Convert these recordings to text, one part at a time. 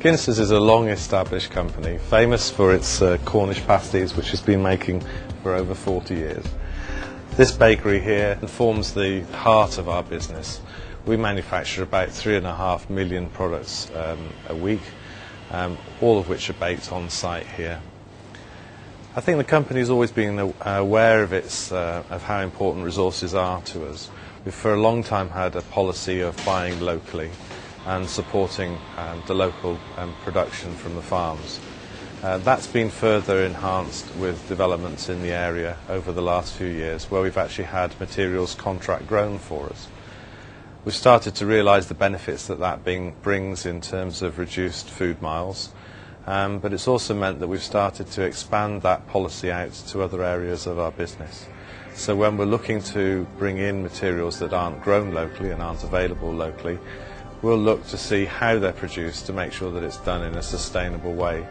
Ginsters is a long-established company, famous for its Cornish pasties, which it's been making for over 40 years. This bakery here forms the heart of our business. We manufacture about 3.5 million products a week, all of which are baked on site here. I think the company's always been aware of how important resources are to us. We've for a long time had a policy of buying locally and supporting the local production from the farms. That's been further enhanced with developments in the area over the last few years, where we've actually had materials contract grown for us. We've started to realise the benefits that brings in terms of reduced food miles, but it's also meant that we've started to expand that policy out to other areas of our business. So when we're looking to bring in materials that aren't grown locally and aren't available locally, we'll look to see how they're produced to make sure that it's done in a sustainable way.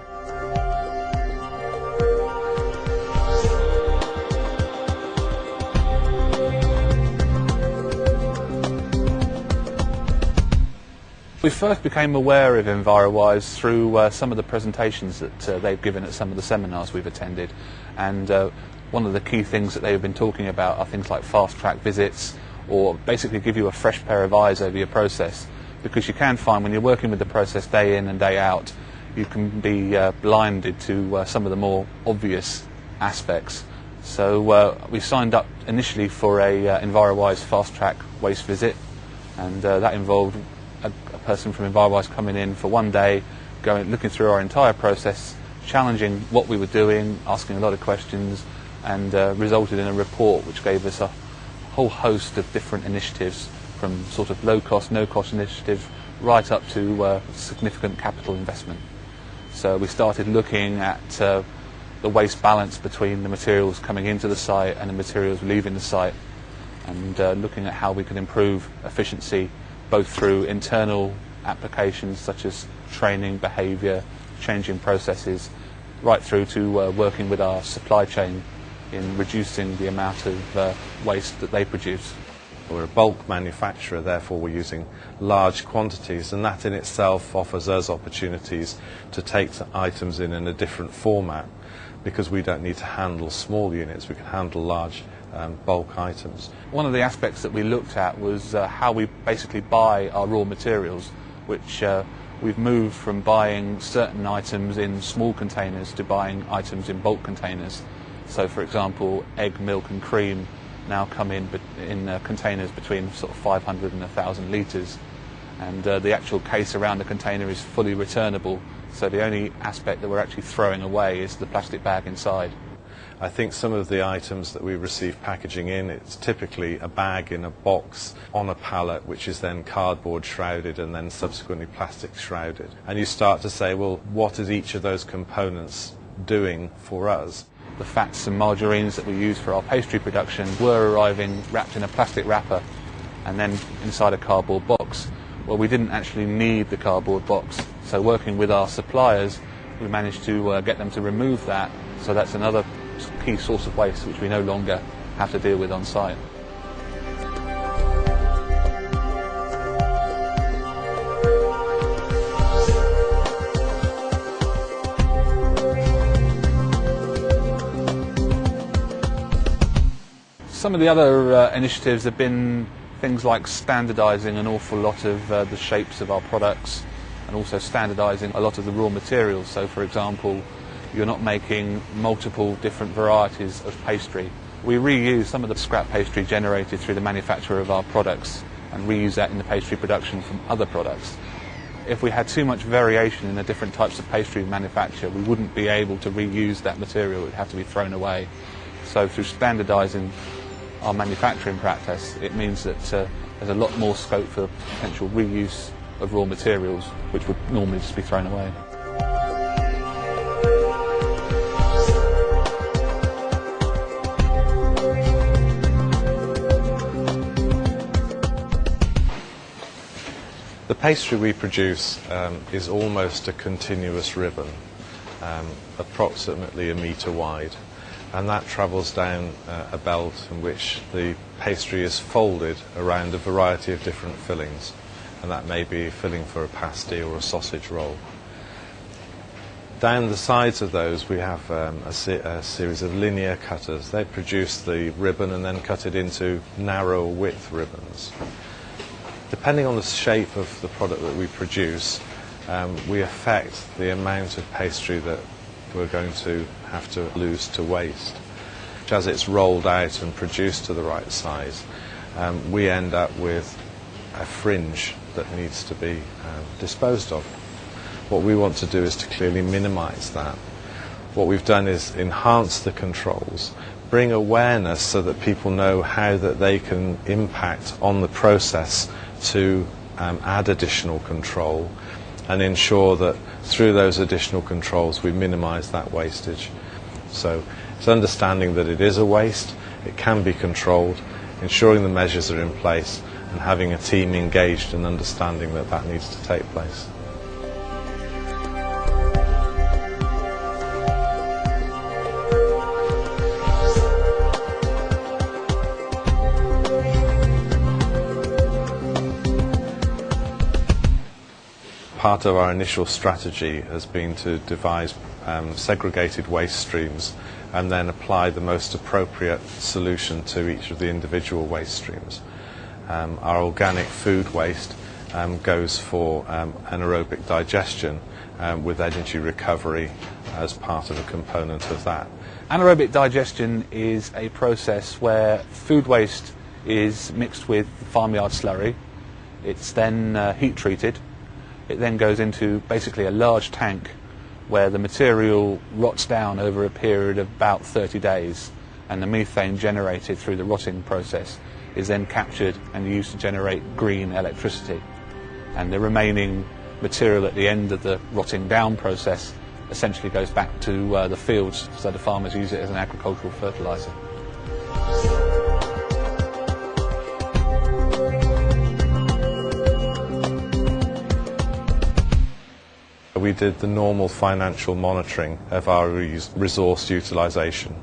We first became aware of EnviroWise through some of the presentations that they've given at some of the seminars we've attended, and one of the key things that they've been talking about are things like fast-track visits, or basically give you a fresh pair of eyes over your process, because you can find when you're working with the process day in and day out, you can be blinded to some of the more obvious aspects. So we signed up initially for a EnviroWise fast-track waste visit, and that involved a person from EnviroWise coming in for one day, looking through our entire process, challenging what we were doing, asking a lot of questions, and resulted in a report which gave us a whole host of different initiatives, from sort of low-cost, no-cost initiatives right up to significant capital investment. So we started looking at the waste balance between the materials coming into the site and the materials leaving the site, and looking at how we could improve efficiency both through internal applications such as training, behaviour, changing processes, right through to working with our supply chain in reducing the amount of waste that they produce. We're a bulk manufacturer, therefore we're using large quantities, and that in itself offers us opportunities to take items in a different format, because we don't need to handle small units, we can handle large bulk items. One of the aspects that we looked at was how we basically buy our raw materials, which we've moved from buying certain items in small containers to buying items in bulk containers. So for example, egg, milk and cream now come in containers between sort of 500 and 1,000 litres, and the actual case around the container is fully returnable, so the only aspect that we're actually throwing away is the plastic bag inside. I think some of the items that we receive packaging in, it's typically a bag in a box on a pallet, which is then cardboard shrouded and then subsequently plastic shrouded. And you start to say, well, what is each of those components doing for us? The fats and margarines that we use for our pastry production were arriving wrapped in a plastic wrapper and then inside a cardboard box. Well, we didn't actually need the cardboard box, so working with our suppliers, we managed to get them to remove that, so that's another key source of waste which we no longer have to deal with on site. Some of the other initiatives have been things like standardising an awful lot of the shapes of our products, and also standardising a lot of the raw materials. So for example, you're not making multiple different varieties of pastry. We reuse some of the scrap pastry generated through the manufacture of our products and reuse that in the pastry production from other products. If we had too much variation in the different types of pastry manufacture, we wouldn't be able to reuse that material, it would have to be thrown away. So through standardising our manufacturing practice, it means that there's a lot more scope for potential reuse of raw materials, which would normally just be thrown away. The pastry we produce is almost a continuous ribbon, approximately 1 metre wide, and that travels down a belt in which the pastry is folded around a variety of different fillings, and that may be filling for a pasty or a sausage roll. Down the sides of those we have a series of linear cutters. They produce the ribbon and then cut it into narrow width ribbons. Depending on the shape of the product that we produce, we affect the amount of pastry that we're going to have to lose to waste. As it's rolled out and produced to the right size, we end up with a fringe that needs to be disposed of. What we want to do is to clearly minimise that. What we've done is enhance the controls, bring awareness so that people know how that they can impact on the process to add additional control and ensure that through those additional controls we minimise that wastage. So it's understanding that it is a waste, it can be controlled, ensuring the measures are in place and having a team engaged and understanding that that needs to take place. Part of our initial strategy has been to devise segregated waste streams and then apply the most appropriate solution to each of the individual waste streams. Our organic food waste goes for anaerobic digestion with energy recovery as part of a component of that. Anaerobic digestion is a process where food waste is mixed with farmyard slurry. It's then heat treated. It then goes into basically a large tank where the material rots down over a period of about 30 days, and the methane generated through the rotting process is then captured and used to generate green electricity. And the remaining material at the end of the rotting down process essentially goes back to the fields, so the farmers use it as an agricultural fertiliser. We did the normal financial monitoring of our resource utilisation,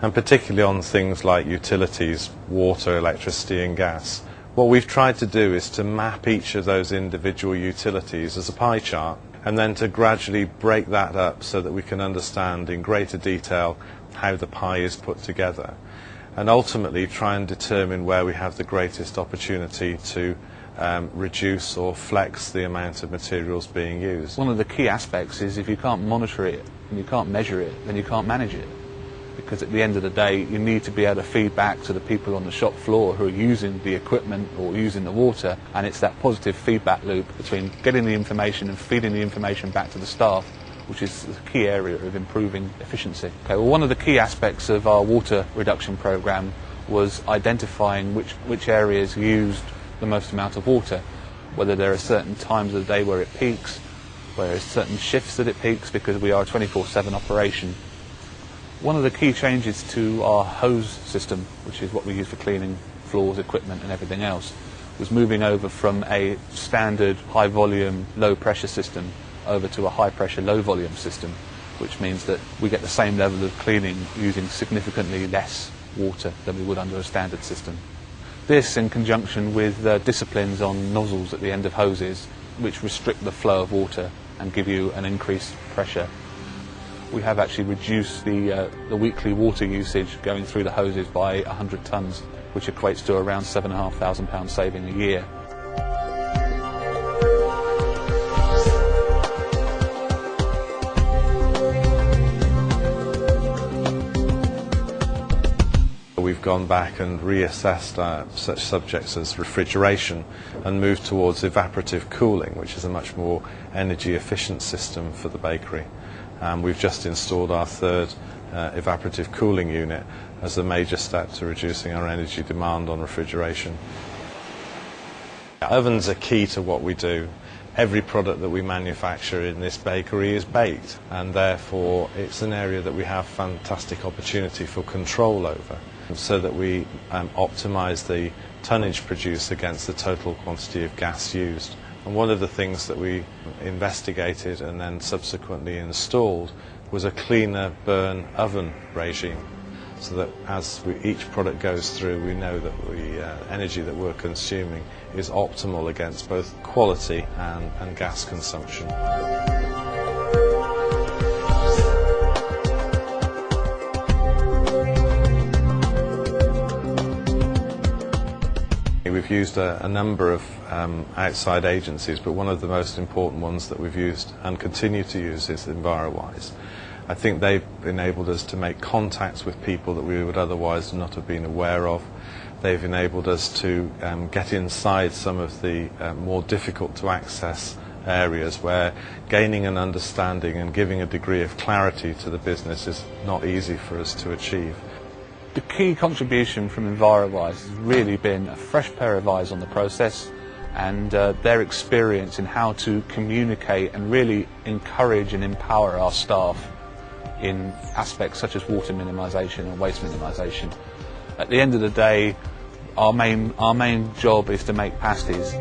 and particularly on things like utilities, water, electricity and gas. What we've tried to do is to map each of those individual utilities as a pie chart and then to gradually break that up so that we can understand in greater detail how the pie is put together, and ultimately try and determine where we have the greatest opportunity to reduce or flex the amount of materials being used. One of the key aspects is if you can't monitor it and you can't measure it, then you can't manage it. Because at the end of the day, you need to be able to feed back to the people on the shop floor who are using the equipment or using the water, and it's that positive feedback loop between getting the information and feeding the information back to the staff, which is the key area of improving efficiency. Okay, well, one of the key aspects of our water reduction programme was identifying which areas used the most amount of water, whether there are certain times of the day where it peaks, where there are certain shifts that it peaks, because we are a 24/7 operation. One of the key changes to our hose system, which is what we use for cleaning floors, equipment and everything else, was moving over from a standard high volume, low pressure system over to a high pressure, low volume system, which means that we get the same level of cleaning using significantly less water than we would under a standard system. This, in conjunction with disciplines on nozzles at the end of hoses, which restrict the flow of water and give you an increased pressure. We have actually reduced the weekly water usage going through the hoses by 100 tonnes, which equates to around £7,500 saving a year. We've gone back and reassessed such subjects as refrigeration and moved towards evaporative cooling, which is a much more energy efficient system for the bakery. We've just installed our third evaporative cooling unit as a major step to reducing our energy demand on refrigeration. Ovens are key to what we do. Every product that we manufacture in this bakery is baked, and therefore it's an area that we have fantastic opportunity for control over, so that we optimise the tonnage produced against the total quantity of gas used. And one of the things that we investigated and then subsequently installed was a cleaner burn oven regime, so that as each product goes through, we know that the energy that we're consuming is optimal against both quality and gas consumption. we've used a number of outside agencies, but one of the most important ones that we've used and continue to use is EnviroWise. I think they've enabled us to make contacts with people that we would otherwise not have been aware of. They've enabled us to get inside some of the more difficult to access areas where gaining an understanding and giving a degree of clarity to the business is not easy for us to achieve. The key contribution from EnviroWise has really been a fresh pair of eyes on the process and their experience in how to communicate and really encourage and empower our staff in aspects such as water minimisation and waste minimisation. At the end of the day, our main job is to make pasties.